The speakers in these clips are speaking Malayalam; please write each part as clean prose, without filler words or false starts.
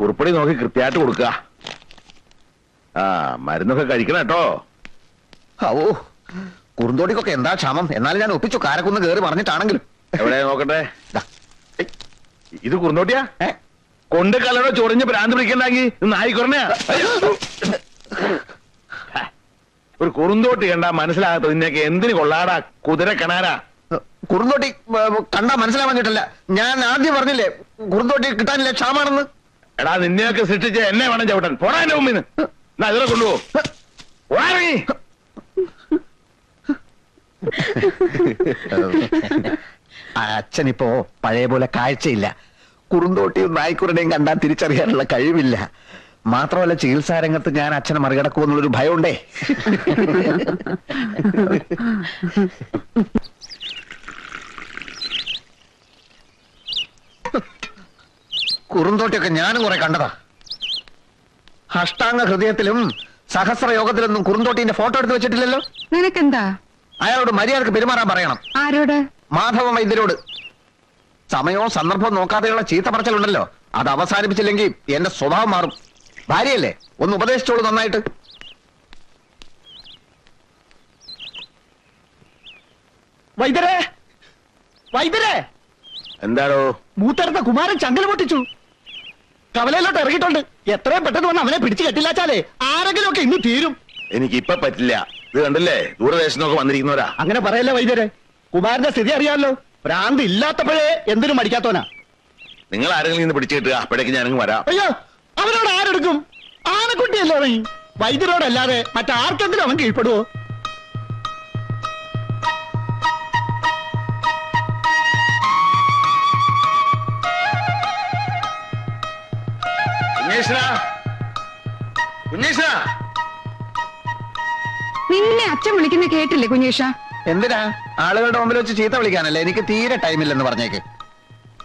കുറിപ്പടി നോക്കി കൃത്യമായിട്ട് കൊടുക്കുക. ആ മരുന്നൊക്കെ കഴിക്കണം കേട്ടോ. ഓ കുറുന്തോടിക്കൊക്കെ എന്താ ക്ഷമം. എന്നാലും ഞാൻ ഒപ്പിച്ചു, കാരക്കുന്ന് കയറി പറഞ്ഞിട്ടാണെങ്കിലും. എവിടെ നോക്കട്ടെ. ഇത് കുറുന്തോട്ടിയാ? കൊണ്ട് കലടോ ചൊറിഞ്ഞ് ഭ്രാന്ത് പിടിക്കണ്ടെങ്കിൽ നായിക്കൊറണയാ. ഒരു കുറുന്തോട്ടി കണ്ടാ മനസ്സിലാകാത്ത നിന്നൊക്കെ എന്തിനു കൊള്ളാടാ കുതിര കണാരാ. കുറുന്തോട്ടി കണ്ടാ മനസ്സിലാവാൻ കിട്ടില്ല. ഞാൻ ആദ്യം പറഞ്ഞില്ലേ കുറുന്തോട്ടി കിട്ടാനില്ല, ക്ഷാമാണെന്ന്. എടാ നിന്നെയൊക്കെ സൃഷ്ടിച്ച് എന്നെ വേണം ചവിട്ടാൻ. പോടാ എന്റെ മുമ്പിന്ന്. എന്നാ ഇതിലെ കൊണ്ടുപോ. അച്ഛനിപ്പോ പഴയ പോലെ കാഴ്ചയില്ല. കുറുന്തോട്ടിയും നായ്ക്കുരനെയും കണ്ടാൽ തിരിച്ചറിയാനുള്ള കഴിവില്ല. മാത്രമല്ല ചികിത്സാ രംഗത്ത് ഞാൻ അച്ഛനെ മറികടക്കുമെന്നുള്ളൊരു ഭയമുണ്ടേ. കുറുന്തോട്ടിയൊക്കെ ഞാനും കുറെ കണ്ടതാ. അഷ്ടാംഗ ഹൃദയത്തിലും സഹസ്രയോഗത്തിലൊന്നും കുറുന്തോട്ടിന്റെ ഫോട്ടോ എടുത്ത് വെച്ചിട്ടില്ലല്ലോ. നിനക്കെന്താ? അയാളോട് മര്യാദക്ക് പെരുമാറാൻ പറയണം. ആരോട്? മാധവ വൈദ്യരോട്. സമയവും സന്ദർഭവും നോക്കാതെയുള്ള ചീത്ത പറച്ചിലുണ്ടല്ലോ, അത് അവസാനിപ്പിച്ചില്ലെങ്കിൽ എന്റെ സ്വഭാവം മാറും. ഭാര്യയല്ലേ, ഒന്ന് ഉപദേശിച്ചോളൂ നന്നായിട്ട്. വൈദ്യരെ, വൈദ്യരെ! എന്താണോ? മൂത്തടുത്ത കുമാരൻ ചങ്കൽ പൊട്ടിച്ചു. കവലയിലോട്ട് ഇറങ്ങിയിട്ടുണ്ട്. എത്രയും പെട്ടെന്ന് വന്ന് അവനെ പിടിച്ചു കെട്ടില്ലാച്ചാലേ ആരെങ്കിലും ഒക്കെ ഇന്ന് തീരും. എനിക്ക് ഇപ്പൊ പറ്റില്ല. ഇത് കണ്ടില്ലേ, ദൂരദേശത്തൊക്കെ വന്നിരിക്കുന്നവരാ. അങ്ങനെ പറയല്ലേ വൈദ്യരെ. കുമാരന്റെ സ്ഥിതി അറിയാമല്ലോ. ഭ്രാന്ത് ഇല്ലാത്തപ്പോഴേ എന്തിനും മടിക്കാത്തോനാ. നിങ്ങൾ ആരെങ്കിലും ഇന്ന് പിടിച്ചു കിട്ടുക, അപ്പോഴേക്ക് ഞാനങ്ങ് വരാം. അയ്യോ, അവനോട് ആരെടുക്കും? ആനക്കുട്ടിയല്ലേ അവൻ. വൈദ്യരോടല്ലാതെ മറ്റാർക്കെങ്കിലും അവൻ കീഴ്പ്പെടുവോ? നിന്നെ അച്ഛൻ വിളിക്കുന്ന കേട്ടില്ലേ കുഞ്ഞേഷ? എന്തിനാ? ആളുകളുടെ മുമ്പിൽ വെച്ച് ചീത്ത വിളിക്കാനല്ലേ. എനിക്ക് തീരെ ടൈമില്ലെന്ന് പറഞ്ഞേക്ക്.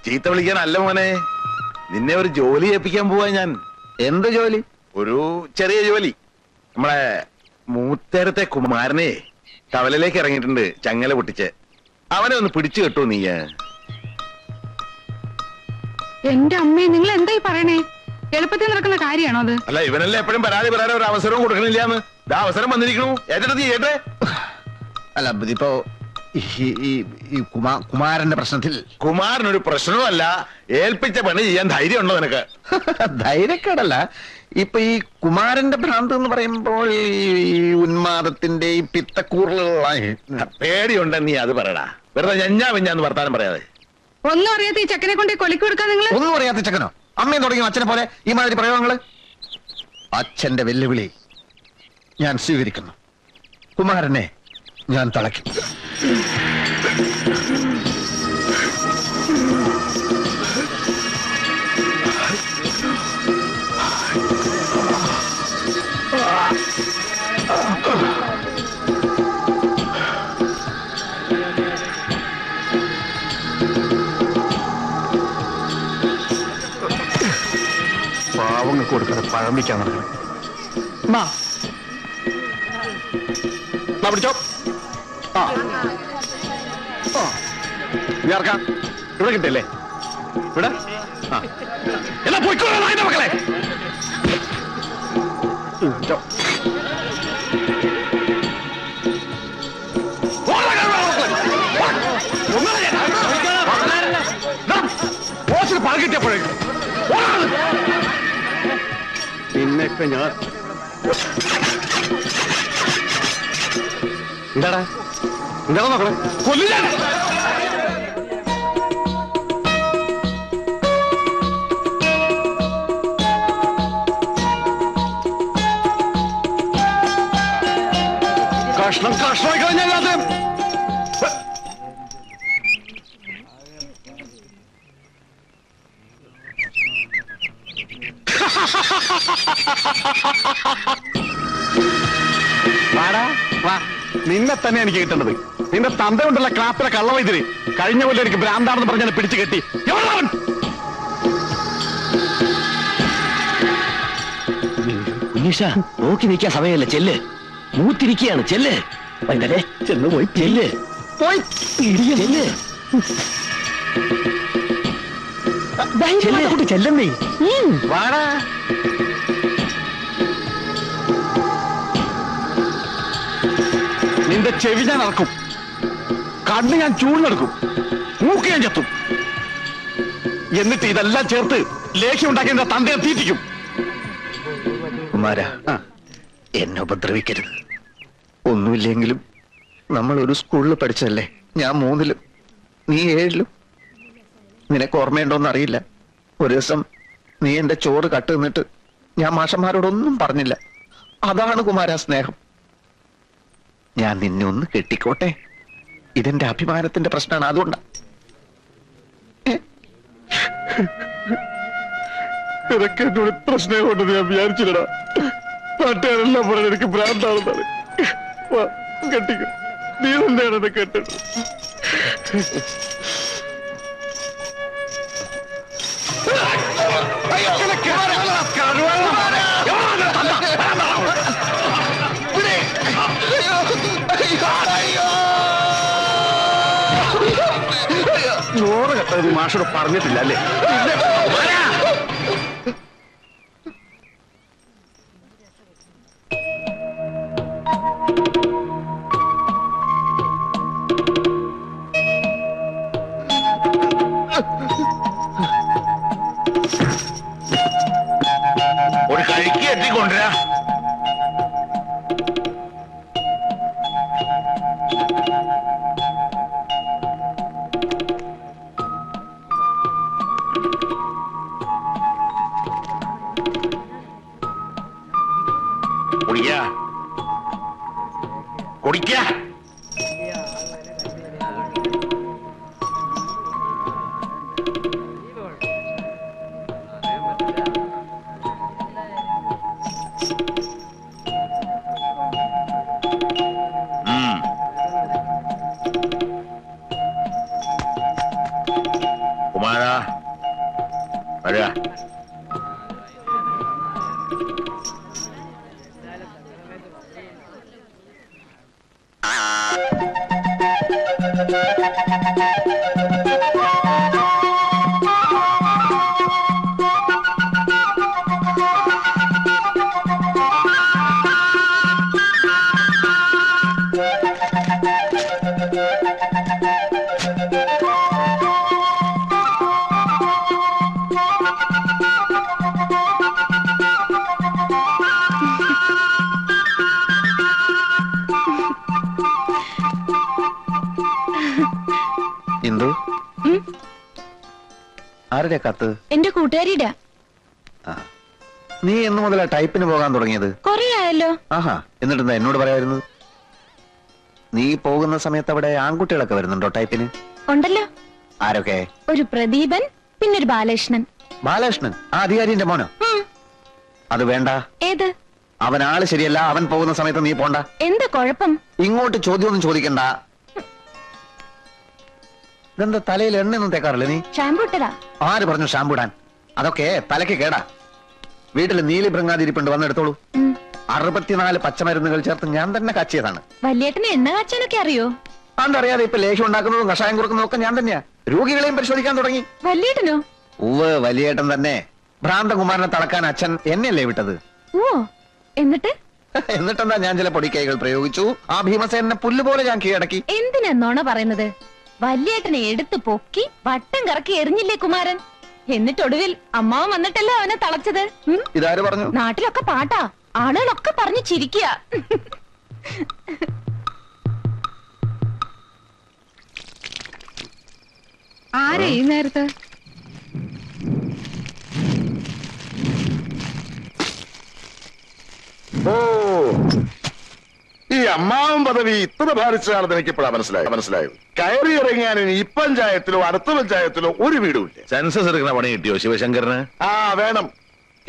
ചീത്ത വിളിക്കാനല്ല മോനെ, നിന്നെ ഒരു ജോലി ഏൽപ്പിക്കാൻ പോവാ ഞാൻ. എന്ത് ജോലി? ഒരു ചെറിയ ജോലി. നമ്മളെ മൂത്തേരത്തെ കുമാരനെ കവലയിലേക്ക് ഇറങ്ങിയിട്ടുണ്ട്, ചങ്ങല പൊട്ടിച്ച്. അവനെ ഒന്ന് പിടിച്ചു കിട്ടൂ നീ. എന്റെ അമ്മേ, നിങ്ങൾ എന്തായി പറയണേ? എളുപ്പത്തിൽ നടക്കുന്ന കാര്യമാണോ അത്? അല്ല, ഇവനല്ലേ എപ്പോഴും പരാതി പറയാൻ ഒരു അവസരവും കൊടുക്കണില്ലാന്ന്. ഇതാ അവസരം വന്നിരിക്കണു. ഏറ്റെടുത്ത് ചെയ്യട്ടെ. അല്ല ഇപ്പോ ഈ കുമാരന്റെ പ്രശ്നത്തിൽ. കുമാരനൊരു പ്രശ്നവുമല്ല. ഏൽപ്പിച്ച പണി ചെയ്യാൻ ധൈര്യം ഉണ്ടോ നിനക്ക്? ധൈര്യക്കേടല്ല. ഇപ്പൊ ഈ കുമാരന്റെ ഭ്രാന്ത് എന്ന് പറയുമ്പോൾ ഈ ഉന്മാദത്തിന്റെ ഈ പിത്തക്കൂറലുള്ള പേടിയുണ്ടെ നീ അത് പറയടാ. വെറുതെ ഞഞ്ഞാന്ന് വർത്താനം പറയാതെ. ഒന്നും അറിയാത്ത ഈ ചക്കനെ കൊണ്ട് കൊലക്കി കൊടുക്കാൻ നിങ്ങൾ. ഒന്നും അറിയാത്ത ചക്കനോ? അമ്മയും തുടങ്ങിയ അച്ഛനെ പോലെ ഈ മാതിരി പ്രയോഗങ്ങള്. അച്ഛന്റെ വെല്ലുവിളി ഞാൻ സ്വീകരിക്കുന്നു. കുമാരനെ ഞാൻ തളയ്ക്കും. പാവങ്ങൾക്ക് കൊടുക്കാതെ പഴം വയ്ക്കാൻ നടക്കണം. പിടിച്ചോ. ഇറക്കാം. ഇവിടെ കിട്ടല്ലേ? ഇവിടെ എന്നാ പോയിക്കോളാം മക്കളെ. പാൽ കിട്ടിയപ്പോഴേക്കും പിന്നെയൊക്കെ ഞാൻ എന്താടാ എന്താ നോക്കണേ? കൊല്ലില്ല. കഷ്ണം കഷ്ണമായി കളഞ്ഞല്ലാതെ. നിന്നെ തന്നെ എനിക്ക് കിട്ടേണ്ടത്. നിന്റെ തന്ത കൊണ്ടുള്ള ക്ലാപ്പിലെ കള്ളവൈദ്യര് കഴിഞ്ഞ പോലെ എനിക്ക് ഭ്രാന്താണെന്ന് പറഞ്ഞ പിടിച്ചു കെട്ടി. നോക്കി നിൽക്കാൻ സമയമല്ല. ചെല്ല്, മൂത്തിരിക്കുകയാണ്. ചെല്ല് വൈദ്യരെ, ചെന്ന് പോയി ചെല്ല്, പോയി ചെല്ല്. ധൈര്യമായിട്ട് കുട്ടി ചെല്ലുന്നേ. വാടാ. നിന്റെ ചെവി ഞാൻ അറക്കും, കണ്ണ് ഞാൻ ചൂഴ്ന്നെടുക്കും, മൂക്ക് ഞാൻ ചത്തും. എന്നിട്ട് ഇതെല്ലാം ചേർത്ത് ലേഖ്യം ഉണ്ടാക്കി എന്റെ തന്തയെ തീറ്റിക്കും. കുമാര, എന്നെ ഉപദ്രവിക്കരുത്. ഒന്നുമില്ലെങ്കിലും നമ്മൾ ഒരു സ്കൂളിൽ പഠിച്ചല്ലേ. ഞാൻ 3-ലും, നീ 7-ലും. നിനക്ക് ഓർമ്മയുണ്ടോന്ന് അറിയില്ല. ഒരു ദിവസം നീ എന്റെ ചോറ് കട്ട് നിന്നിട്ട് ഞാൻ മാഷന്മാരോടൊന്നും പറഞ്ഞില്ല. അതാണ് കുമാര സ്നേഹം. ഞാൻ നിന്നെ ഒന്ന് കെട്ടിക്കോട്ടെ, ഇതെന്റെ അഭിമാനത്തിന്റെ പ്രശ്നമാണ്. അതുകൊണ്ടാ നിനക്ക് എന്നോട് ഇത്ര സ്നേഹമുണ്ടെന്ന് ഞാൻ വിചാരിച്ചില്ലടാ. നാട്ടുകാരെല്ലാം പറഞ്ഞ എനിക്ക് ഭ്രാന്താണെന്നാണ്. കെട്ടിക്കോ, നീ തന്നെയാണ് എന്നെ കെട്ടത്. ചോറ് കെട്ടത് മാഷോട് പറഞ്ഞിട്ടില്ല അല്ലേ? ഒരു കഴിക്ക് എത്തിക്കൊണ്ടുവരാ. കുടിക്കാ കുടിക്കാ. കുമാരാ വരാ. ഇന്ദു, ആരുടെ കത്ത്? എന്റെ കൂട്ടുകാരിയുടെ. നീ എന്ന് മുതലാ ടൈപ്പിന് പോകാൻ തുടങ്ങിയത്? കൊറേ ആയല്ലോ. ആഹാ, എന്നിട്ടെന്താ എന്നോട് പറയായിരുന്നത്? നീ പോകുന്ന സമയത്ത് അവിടെ ആൺകുട്ടികളൊക്കെ വരുന്നുണ്ടോ ടൈപ്പിന്? ഉണ്ടല്ലോ. ആരൊക്കെ? ഒരു പ്രദീപൻ, പിന്നൊരു ബാലകൃഷ്ണൻ. ബാലകൃഷ്ണൻ ആ അധികാരിന്റെ മോനോ? അത് വേണ്ട. ഏത്? അവൻ ആള് ശരിയല്ല. അവൻ പോകുന്ന സമയത്ത് നീ പോണ്ട. എന്താ കുഴപ്പം? ഇങ്ങോട്ട് ചോദ്യമൊന്നും ചോദിക്കണ്ട. ഇതെന്താ തലയിൽ എണ്ണയൊന്നും തേക്കാറില്ല നീ? ഷാമ്പു ഇട്ടതാ. ആര് പറഞ്ഞു ഷാമ്പു ഇടാൻ? അതൊക്കെ തലയ്ക്ക് കേടാ. വീട്ടിൽ നീലി ഭൃങ്ങാതിരിപ്പുണ്ട്, വന്നെടുത്തോളൂ. 64 പച്ചമരുന്നുകൾ ചേർത്ത് ഞാൻ തന്നെ കാച്ചിയതാണ്. വല്യേട്ടന് എണ്ണ കാച്ചാനൊക്കെ അറിയോ? അതറിയാതെ ഇപ്പൊ ലേഹ്യം ഉണ്ടാക്കുന്നതും കഷായം കൊടുക്കുന്നതും ഒക്കെ ഞാൻ തന്നെയാ. രോഗികളെയും പരിശോധിക്കാൻ തുടങ്ങി. വല്യേട്ടനോ? ഉവ്വ്, വലിയേട്ടൻ തന്നെ. ഭ്രാന്തകുമാരനെ തളക്കാൻ അച്ഛൻ എന്നെയല്ലേ വിട്ടത്? ഓ, എന്നിട്ട്? എന്നിട്ടെന്താ, ഞാൻ ചില പൊടിക്കൈകൾ പ്രയോഗിച്ചു. ആ ഭീമസേനെ പുല്ലുപോലെ ഞാൻ കീഴടക്കി. എന്തിനാ പറയുന്നത്? വല്യേട്ടനെ എടുത്തു പൊക്കി വട്ടം കറക്കി എറിഞ്ഞില്ലേ കുമാരൻ? എന്നിട്ടൊടുവിൽ അമ്മാവൻ വന്നിട്ടല്ലേ അവനെ തളച്ചത്. ഇതാര് പറഞ്ഞു? നാട്ടിലൊക്കെ പാട്ടാ, ആളുകളൊക്കെ പറഞ്ഞു ചിരിക്കുക. ആരെ ഈ നേരത്ത്? ഓ, ഈ അമ്മാവൻ പദവി ഇത്ര ഭാരിച്ചതാണെന്ന് എനിക്ക് ഇപ്പോഴാ മനസ്സിലായത്. കയറി ഇറങ്ങാൻ ഈ പഞ്ചായത്തിലോ അടുത്ത പഞ്ചായത്തിലോ ഒരു വീടുമില്ല. സെൻസസ് എടുക്കുന്ന പണി കിട്ടിയോ ശിവശങ്കരന്? ആ വേണം.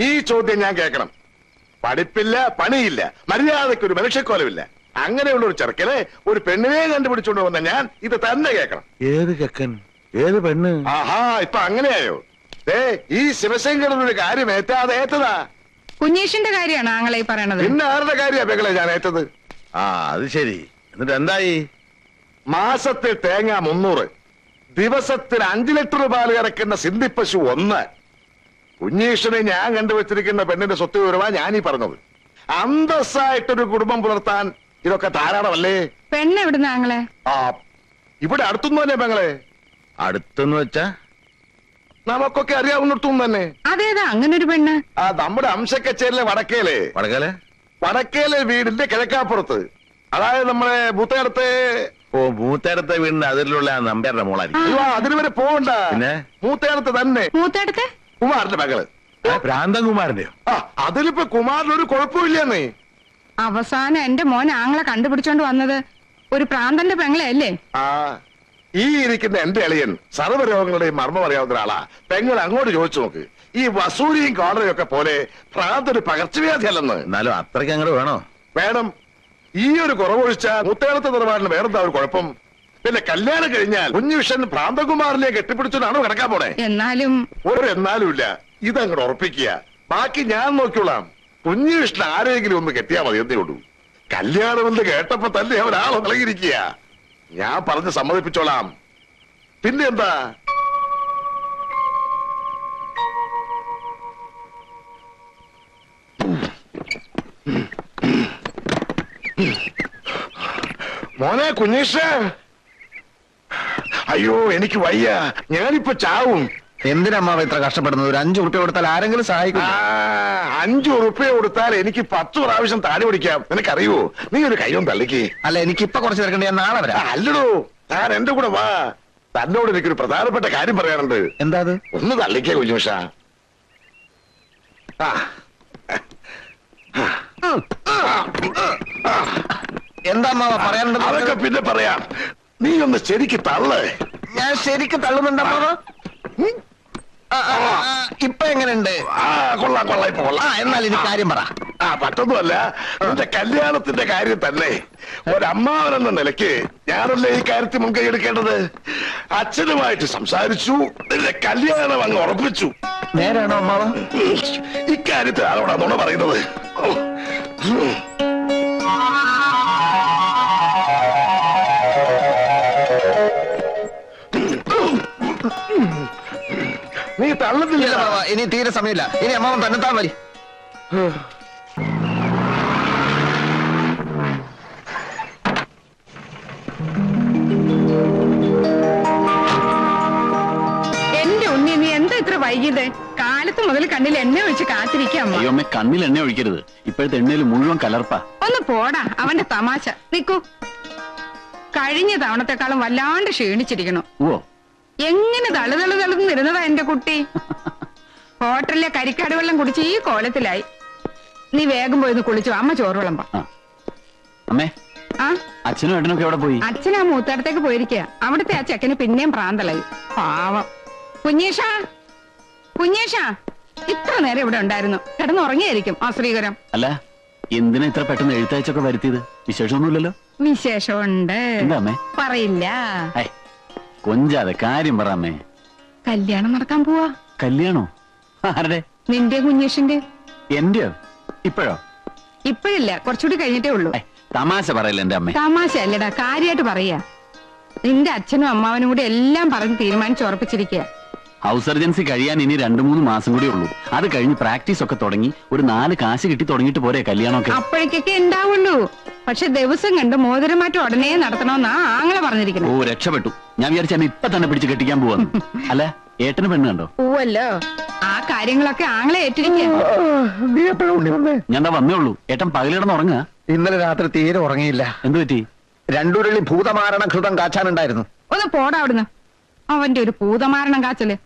ഈ ചോദ്യം ഞാൻ കേൾക്കണം. പഠിപ്പില്ല, പണിയില്ല, മര്യാദയ്ക്ക് ഒരു മനുഷ്യക്കോലമില്ല. അങ്ങനെയുള്ള ഒരു ചെറുക്കനെ ഒരു പെണ്ണിനെ കണ്ടുപിടിച്ചോണ്ട് വന്ന ഞാൻ ഇത് തന്നെ കേൾക്കണം. ഏത് ചെക്കൻ, ഏത് പെണ്ണ്? ആഹാ, ഇപ്പൊ അങ്ങനെയായോ? ഈ ശിവശങ്കരൻ ഒരു കാര്യം ഏറ്റാതെ ഏറ്റതാ. കുഞ്ഞേഷിന്റെ കാര്യമാണ് ആങ്ങളെ പറയണത്. പിന്നെ ആരുടെ കാര്യ പെങ്ങളെ ഞാൻ ഏറ്റത്? ആ അത് ശരി. എന്നിട്ട് എന്തായി? മാസത്തിൽ തേങ്ങ 300, ദിവസത്തിൽ 5 ലിറ്റർ പാല് കറക്കുന്ന സിന്ധിപ്പശു 1. കുഞ്ഞീഷനെ ഞാൻ കണ്ടുവച്ചിരിക്കുന്ന പെണ്ണിന്റെ സ്വത്ത് വിവരമാ ഞാനീ പറഞ്ഞത്. അന്തസ്സായിട്ടൊരു കുടുംബം പുലർത്താൻ ഇതൊക്കെ ധാരാളമല്ലേ? പെണ്ണ് എവിടുന്ന ആങ്ങളെ? ആ, ഇവിടെ അടുത്തുനിന്നല്ലേ പെങ്ങളെ? അടുത്തെന്ന് വെച്ചാ നമുക്കൊക്കെ അറിയാവുന്നിടത്തുനിന്ന് തന്നെ. അതേതാ അങ്ങനെ ഒരു പെണ്ണ്? ആ, നമ്മുടെ അംശക്കച്ചേരിലെ വടക്കേലെ വടകലെ. വടക്കേലെ വീടിന്റെ കിഴക്കാപ്പുറത്ത്, അതായത് നമ്മളെ മൂത്തേടത്തെ. ഓ, മൂത്തേടത്തെ വീടിന്റെ അതിലുള്ള ആ നമ്പ്യാരുടെ മോളായിരിക്കും. അയ്യോ, അതിന് വരെ പോകണ്ട. പിന്നെ? മൂത്തേടത്ത് തന്നെ മൂത്തേടത്തെ കുമാറിന്റെ മകള്. ഭ്രാന്തകുമാരന്റെയോ? ആ, അതിലിപ്പോ കുമാറിനൊരു കുഴപ്പമില്ലെന്നേ. അവസാനം എന്റെ മോൻ ആങ്ങളെ കണ്ടുപിടിച്ചോണ്ട് വന്നത് ഒരു പ്രാന്തന്റെ പെങ്ങളെ അല്ലേ? ആ, ഈ ഇരിക്കുന്ന എന്റെ അളിയൻ സർവ്വരോഗങ്ങളുടെയും മർമ്മം അറിയാവുന്ന ഒരാളാ. പെങ്ങൾ അങ്ങോട്ട് ചോദിച്ചു നോക്ക്. ഈ വസൂരിയും കോളറയും ഒക്കെ പോലെ ഭ്രാന്തൊരു പകർച്ചവ്യാധി അല്ലെന്ന്. എന്നാലും അത്രയ്ക്ക് അങ്ങോട്ട് വേണോ? വേണം. ഈ ഒരു കുറവൊഴിച്ച മുത്തേളത്തെ നിലപാടിന് വേറെന്താ ഒരു കുഴപ്പം? പിന്നെ കല്യാണം കഴിഞ്ഞാൽ കുഞ്ഞുവിഷൻ ഭ്രാന്തകുമാറിനെ കെട്ടിപ്പിടിച്ചതാണോ കിടക്കാൻ പോണേ? എന്നാലും ഒരു എന്നാലും ഇല്ല. ഇതങ്ങോട്ട് ഉറപ്പിക്കുക. ബാക്കി ഞാൻ നോക്കിയോളാം. കുഞ്ഞുവിഷൻ ആരെങ്കിലും ഒന്ന് കെട്ടിയാ മതി എന്നേ ഉള്ളൂ. കല്യാണമെന്ന് കേട്ടപ്പോ തന്നെ ഒരാളെ നിളകിയിരിക്കുക. ഞാൻ പറഞ്ഞ് സമ്മതിപ്പിച്ചോളാം. പിന്നെ എന്താ? മോനെ കുഞ്ഞീഷ, അയ്യോ എനിക്ക് വയ്യ, ഞാനിപ്പോ ചാവും. എന്തിനമ്മാവ ഇത്ര കഷ്ടപ്പെടുന്നത്? ഒരു 5 ഉറുപ്പ്യ കൊടുത്താൽ ആരെങ്കിലും സഹായിക്കും. 5 ഉറുപ്പ്യ കൊടുത്താൽ എനിക്ക് 10 പ്രാവശ്യം താടി പിടിക്കാം. നിനക്കറിയോ? നീ ഒരു കൈയും തള്ളിക്ക്. അല്ല, എനിക്കിപ്പൊ കുറച്ച് തിരക്കണ്ട, ഞാൻ നാളെ വരാം. അല്ലടോ, താൻ എന്റെ കൂടെ വാ. തന്നോട് എനിക്കൊരു പ്രധാനപ്പെട്ട കാര്യം പറയാനുണ്ട്. എന്താ അത്? ഒന്ന് തള്ളിക്കേ കുഞ്ഞുഷ. എന്താ അമ്മാവ പറയാനുണ്ട്? അതൊക്കെ പിന്നെ പറയാം. നീ ഒന്ന് ശരിക്ക് തള്ളേ. ഞാൻ ശരിക്കും തള്ളുന്നുണ്ട് അമ്മാവ. ഇപ്പൊ എങ്ങനെയുണ്ട്? കൊള്ളാം കൊള്ളാം, ഇപ്പൊ കൊള്ളാം. എന്നാൽ ഇനി കാര്യം പറ. പറ്റൊന്നുമല്ല, എന്റെ കല്യാണത്തിന്റെ കാര്യം തന്നെ. ഒരമ്മാവനെന്ന നിലയ്ക്ക് ഞാനല്ലേ ഈ കാര്യത്തിൽ മുൻകൈ എടുക്കേണ്ടത്. അച്ഛനുമായിട്ട് സംസാരിച്ചു, നിന്റെ കല്യാണം അങ്ങ് ഉറപ്പിച്ചു. നേരാണോ അമ്മാവ? ഇക്കാര്യത്തിൽ ആരോടാ നുണ പറയുന്നത്? നീ തള്ളുന്നില്ല. ഇനി തീരെ സമയമില്ല. ഇനി അമ്മാവൻ തന്നെത്താൻ മതി. എന്റെ ഉണ്ണി, നീ എന്താ ഇത്ര വൈകിയത്? കാലത്ത് മുതൽ കണ്ണിൽ എണ്ണ ഒഴിച്ച് കാത്തിരിക്കാം. അയ്യോമ്മ, കണ്ണിൽ എണ്ണ ഒഴിക്കരുത്. ഇപ്പോഴത്തെ എണ്ണയിൽ മുഴുവൻ കലർപ്പാ. ഒന്ന് പോടാ, അവന്റെ തമാശ. നിക്കൂ, കഴിഞ്ഞ തവണത്തെക്കാളും വല്ലാണ്ട് ക്ഷീണിച്ചിരിക്കണു. ഓ, എങ്ങനെ തളുതളുതളുന്നിരുന്നതാ എന്റെ കുട്ടി. ഹോട്ടലിലെ കരിക്കാട് വെള്ളം കുടിച്ച് ഈ കോലത്തിലായി. നീ വേഗം പോയി കുളിച്ചു, അമ്മ ചോറ് വിളമ്പ. അമ്മേ, ആ, അച്ഛനും ഏട്ടനൊക്കെ എവിടെ പോയി? അച്ഛൻ ആ മൂത്തടത്തേക്ക് പോയിരിക്കുക. അവിടുത്തെ ആ ചെക്കന് പിന്നെയും പ്രാന്തലായി. പാവം. കുഞ്ഞേഷ, കുഞ്ഞേഷ, ഇത്ര നേരം ഇവിടെ ഉണ്ടായിരുന്നു. കിടന്നുറങ്ങിയായിരിക്കും ആ ശ്രീകരം. അല്ല, എന്തിനാ ഇത്ര പെട്ടെന്ന് എഴുത്തയച്ചൊക്കെ വരുത്തിയത്? വിശേഷമൊന്നുമില്ലല്ലോ. വിശേഷമുണ്ട്. എന്താ അമ്മേ? പറയില്ല. കൊഞ്ചാതെ കാര്യം പറ അമ്മേ. കല്യാണം നടക്കാൻ പോവാ. കല്യാണോ? ആരുടെ? നിന്റെ കുഞ്ഞേഷിന്റെ. എന്റെയോ? ഇപ്പോഴോ? ഇപ്പഴില്ല, കുറച്ചുകൂടി കഴിഞ്ഞിട്ടേ ഉള്ളൂ. തമാശ പറയില്ല എന്റെ അമ്മേ. തമാശ അല്ലടാ, കാര്യമായിട്ട് പറയാ. നിന്റെ അച്ഛനും അമ്മാവനും കൂടി എല്ലാം പറഞ്ഞ് തീരുമാനിച്ചുറപ്പിച്ചിരിക്കുക. ഹൗസ് സർജൻസി കഴിയാൻ ഇനി 2-3 മാസം കൂടി ഉള്ളൂ. അത് കഴിഞ്ഞ് പ്രാക്ടീസ് ഒക്കെ തുടങ്ങി ഒരു 4 കാശ് കിട്ടി തുടങ്ങിയിട്ട് പോരെ കല്യാണമൊക്കെ? അപ്പോഴേക്കൊക്കെ ഉണ്ടാവുള്ളൂ. പക്ഷെ ദിവസം കണ്ട് മോതിരമാറ്റം ഉടനെ നടത്തണമെന്നാ ആങ്ങളെ പറഞ്ഞിരിക്കുന്നത്. ഓ, രക്ഷപ്പെട്ടു. ഞാൻ വിചാരിച്ച എന്നെ ഇപ്പൊ തന്നെ പിടിച്ച് കെട്ടിക്കാൻ പോവാന്ന്. അല്ല, ഏട്ടന് പെണ്ണ് കണ്ടോ? പോവല്ലോ. ആ കാര്യങ്ങളൊക്കെ ആങ്ങളെ ഏറ്റിരിക്കുക. നീ എപ്പോഴും ഉണ്ണി വന്നേ? ഞാൻ വന്നേ ഉള്ളൂ. ഏട്ടൻ പകലിടന്ന് ഉറങ്ങുക? ഇന്നലെ രാത്രി തീരെ ഉറങ്ങിയില്ല. എന്തു പറ്റി? 2 ഉരുളി ഭൂതമാരണ ഘൃതം കാച്ചാനുണ്ടായിരുന്നു. ഒന്ന് പോടാ അവിടുന്ന്. അവന്റെ ഒരു ഭൂതമാരണം കാച്ചല്.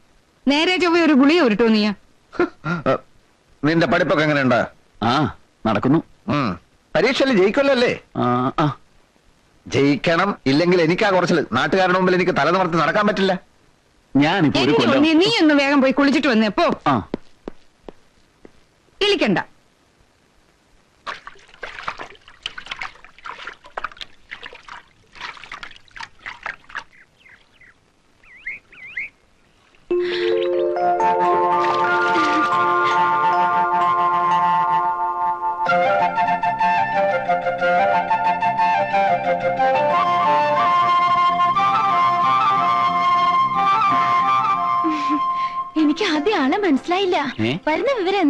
നേരെ ചൊവ്വ ഒരു ഗുളിക ഉരുട്ടോ നീ. നിന്റെ പഠിപ്പൊക്കെ എങ്ങനെയുണ്ട്? ആ, നടക്കുന്നു. പരീക്ഷയിൽ ജയിക്കുമല്ലോ അല്ലേ? ജയിക്കണം. ഇല്ലെങ്കിൽ എനിക്കാ കുറച്ചില്. നാട്ടുകാരുടെ മുമ്പിൽ എനിക്ക് തല നിവർത്തി നടക്കാൻ പറ്റില്ല. ഞാനിപ്പോ ഒരു കൊല്ലം. നീ ഒന്ന് വേഗം പോയി കുളിച്ചിട്ട് വന്നേ പോ. ഇളിക്കണ്ട. ഏ? വരുന്ന വിവരം